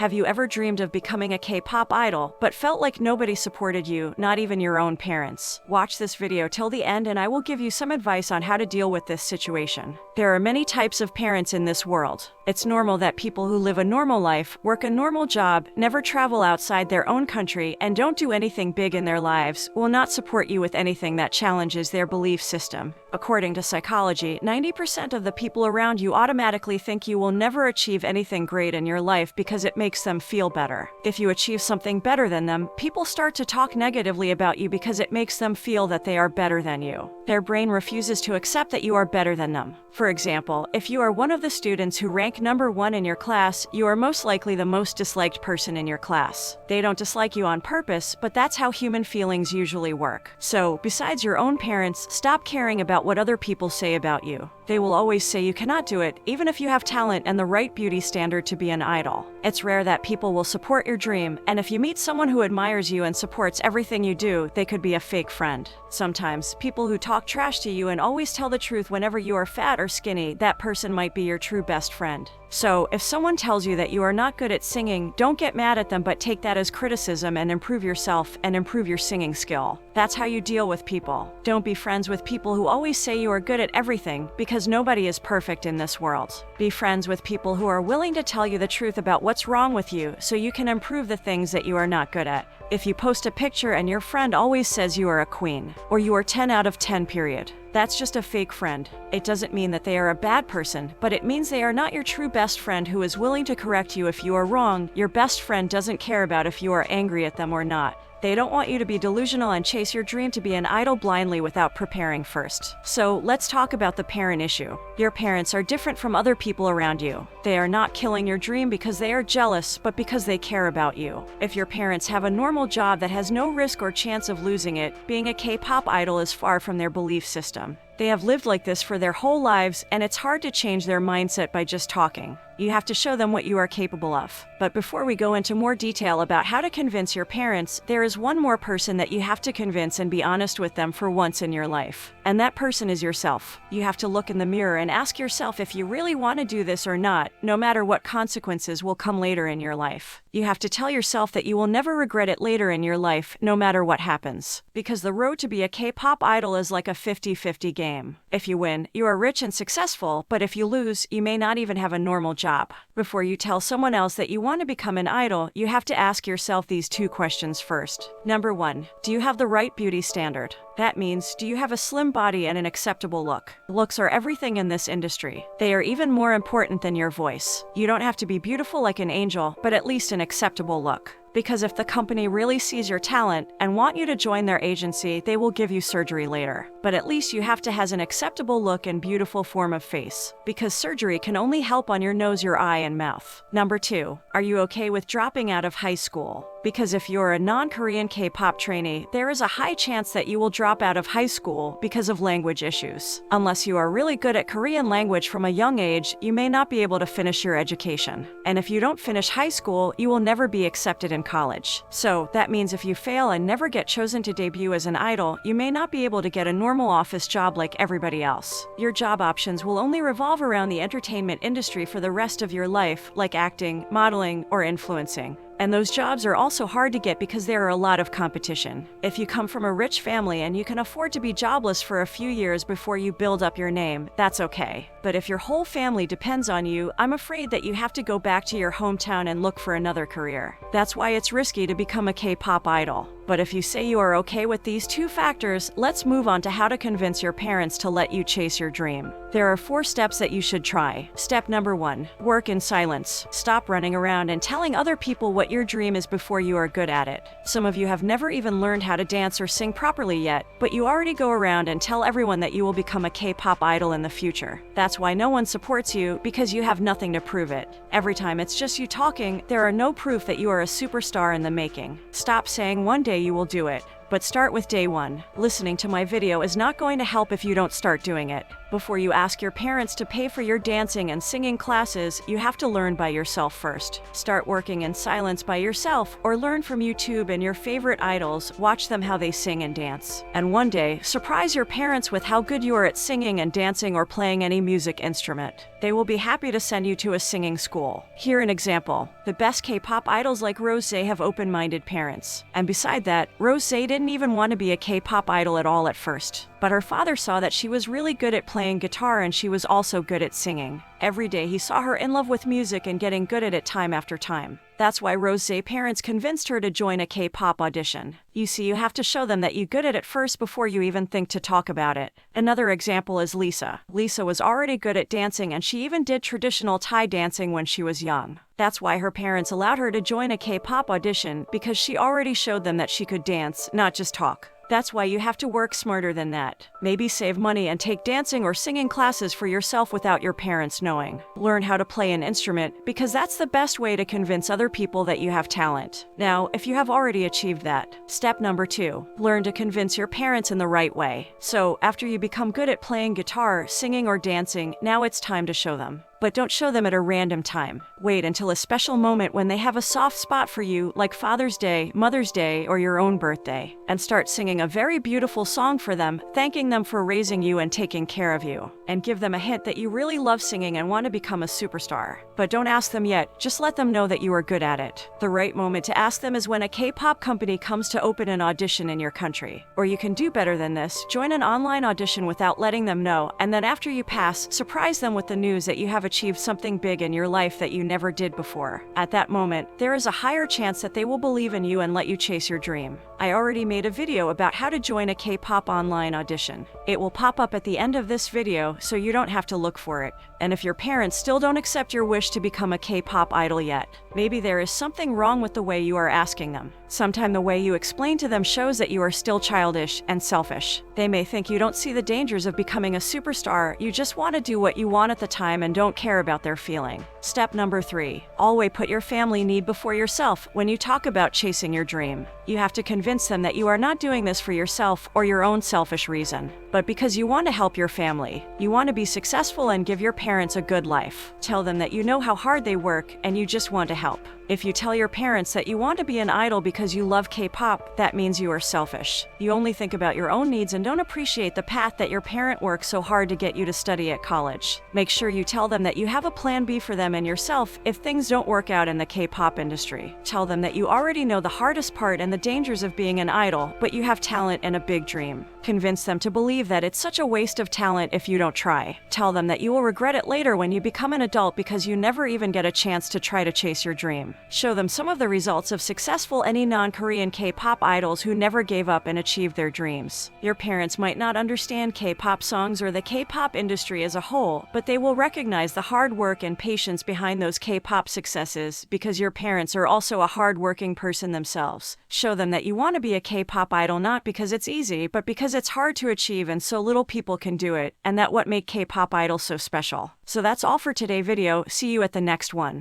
Have you ever dreamed of becoming a K-pop idol, but felt like nobody supported you, not even your own parents? Watch this video till the end and I will give you some advice on how to deal with this situation. There are many types of parents in this world. It's normal that people who live a normal life, work a normal job, never travel outside their own country, and don't do anything big in their lives, will not support you with anything that challenges their belief system. According to psychology, 90% of the people around you automatically think you will never achieve anything great in your life because it makes them feel better. If you achieve something better than them, people start to talk negatively about you because it makes them feel that they are better than you. Their brain refuses to accept that you are better than them. For example, if you are one of the students who rank number 1 in your class, you are most likely the most disliked person in your class. They don't dislike you on purpose, but that's how human feelings usually work. So, besides your own parents, stop caring about what other people say about you. They will always say you cannot do it, even if you have talent and the right beauty standard to be an idol. It's rare that people will support your dream, and if you meet someone who admires you and supports everything you do, they could be a fake friend. Sometimes, people who talk trash to you and always tell the truth whenever you are fat or skinny, that person might be your true best friend. So, if someone tells you that you are not good at singing, don't get mad at them but take that as criticism and improve yourself and improve your singing skill. That's how you deal with people. Don't be friends with people who always say you are good at everything, because nobody is perfect in this world. Be friends with people who are willing to tell you the truth about what's wrong with you so you can improve the things that you are not good at. If you post a picture and your friend always says you are a queen, or you are 10 out of 10 period, that's just a fake friend. It doesn't mean that they are a bad person, but it means they are not your true best friend who is willing to correct you if you are wrong. Your best friend doesn't care about if you are angry at them or not. They don't want you to be delusional and chase your dream to be an idol blindly without preparing first. So, let's talk about the parent issue. Your parents are different from other people around you. They are not killing your dream because they are jealous, but because they care about you. If your parents have a normal job that has no risk or chance of losing it, being a K-pop idol is far from their belief system. They have lived like this for their whole lives, and it's hard to change their mindset by just talking. You have to show them what you are capable of. But before we go into more detail about how to convince your parents, there is one more person that you have to convince and be honest with them for once in your life. And that person is yourself. You have to look in the mirror and ask yourself if you really want to do this or not, no matter what consequences will come later in your life. You have to tell yourself that you will never regret it later in your life, no matter what happens. Because the road to be a K-pop idol is like a 50-50 game. If you win, you are rich and successful, but if you lose, you may not even have a normal job. Before you tell someone else that you want to become an idol, you have to ask yourself these 2 questions first. Number 1, do you have the right beauty standard? That means, do you have a slim body and an acceptable look? Looks are everything in this industry. They are even more important than your voice. You don't have to be beautiful like an angel, but at least an acceptable look. Because if the company really sees your talent and want you to join their agency, they will give you surgery later. But at least you have to have an acceptable look and beautiful form of face, because surgery can only help on your nose, your eye, and mouth. Number 2, are you okay with dropping out of high school? Because if you're a non-Korean K-pop trainee, there is a high chance that you will drop out of high school because of language issues. Unless you are really good at Korean language from a young age, you may not be able to finish your education. And if you don't finish high school, you will never be accepted in college. So, that means if you fail and never get chosen to debut as an idol, you may not be able to get a normal office job like everybody else. Your job options will only revolve around the entertainment industry for the rest of your life, like acting, modeling, or influencing. And those jobs are also hard to get because there are a lot of competition. If you come from a rich family and you can afford to be jobless for a few years before you build up your name, that's okay. But if your whole family depends on you, I'm afraid that you have to go back to your hometown and look for another career. That's why it's risky to become a K-pop idol. But if you say you are okay with these 2 factors, let's move on to how to convince your parents to let you chase your dream. There are 4 steps that you should try. Step number 1, work in silence. Stop running around and telling other people what your dream is before you are good at it. Some of you have never even learned how to dance or sing properly yet, but you already go around and tell everyone that you will become a K-pop idol in the future. That's why no one supports you, because you have nothing to prove it. Every time it's just you talking, there are no proof that you are a superstar in the making. Stop saying one day you will do it. But start with day 1. Listening to my video is not going to help if you don't start doing it. Before you ask your parents to pay for your dancing and singing classes, you have to learn by yourself first. Start working in silence by yourself, or learn from YouTube and your favorite idols, watch them how they sing and dance. And one day, surprise your parents with how good you are at singing and dancing or playing any music instrument. They will be happy to send you to a singing school. Here an example. The best K-pop idols like Rose have open-minded parents. And beside that, Rose didn't even want to be a K-pop idol at all at first. But her father saw that she was really good at playing guitar and she was also good at singing. Every day he saw her in love with music and getting good at it time after time. That's why Rose's parents convinced her to join a K-pop audition. You see, you have to show them that you're good at it first before you even think to talk about it. Another example is Lisa. Lisa was already good at dancing and she even did traditional Thai dancing when she was young. That's why her parents allowed her to join a K-pop audition, because she already showed them that she could dance, not just talk. That's why you have to work smarter than that. Maybe save money and take dancing or singing classes for yourself without your parents knowing. Learn how to play an instrument, because that's the best way to convince other people that you have talent. Now, if you have already achieved that, step number 2, learn to convince your parents in the right way. So, after you become good at playing guitar, singing, or dancing, now it's time to show them. But don't show them at a random time. Wait until a special moment when they have a soft spot for you, like Father's Day, Mother's Day, or your own birthday. And start singing a very beautiful song for them, thanking them for raising you and taking care of you. And give them a hint that you really love singing and want to become a superstar. But don't ask them yet, just let them know that you are good at it. The right moment to ask them is when a K-pop company comes to open an audition in your country. Or you can do better than this, join an online audition without letting them know, and then after you pass, surprise them with the news that you have achieved something big in your life that you never did before. At that moment, there is a higher chance that they will believe in you and let you chase your dream. I already made a video about how to join a K-pop online audition. It will pop up at the end of this video, so you don't have to look for it. And if your parents still don't accept your wish to become a K-pop idol yet, maybe there is something wrong with the way you are asking them. Sometimes the way you explain to them shows that you are still childish and selfish. They may think you don't see the dangers of becoming a superstar, you just want to do what you want at the time and don't care about their feeling. Step number 3. Always put your family need before yourself when you talk about chasing your dream. You have to convince them that you are not doing this for yourself or your own selfish reason, but because you want to help your family. You want to be successful and give your parents a good life. Tell them that you know how hard they work and you just want to help. If you tell your parents that you want to be an idol because you love K-pop, that means you are selfish. You only think about your own needs and don't appreciate the path that your parent worked so hard to get you to study at college. Make sure you tell them that you have a plan B for them and yourself if things don't work out in the K-pop industry. Tell them that you already know the hardest part and the dangers of being an idol, but you have talent and a big dream. Convince them to believe that it's such a waste of talent if you don't try. Tell them that you will regret it later when you become an adult because you never even get a chance to try to chase your dream. Show them some of the results of successful any non-Korean K-pop idols who never gave up and achieved their dreams. Your parents might not understand K-pop songs or the K-pop industry as a whole, but they will recognize the hard work and patience behind those K-pop successes because your parents are also a hard-working person themselves. Show them that you want to be a K-pop idol not because it's easy, but because it's hard to achieve and so little people can do it, and that what make K-pop idols so special. So that's all for today's video. See you at the next one.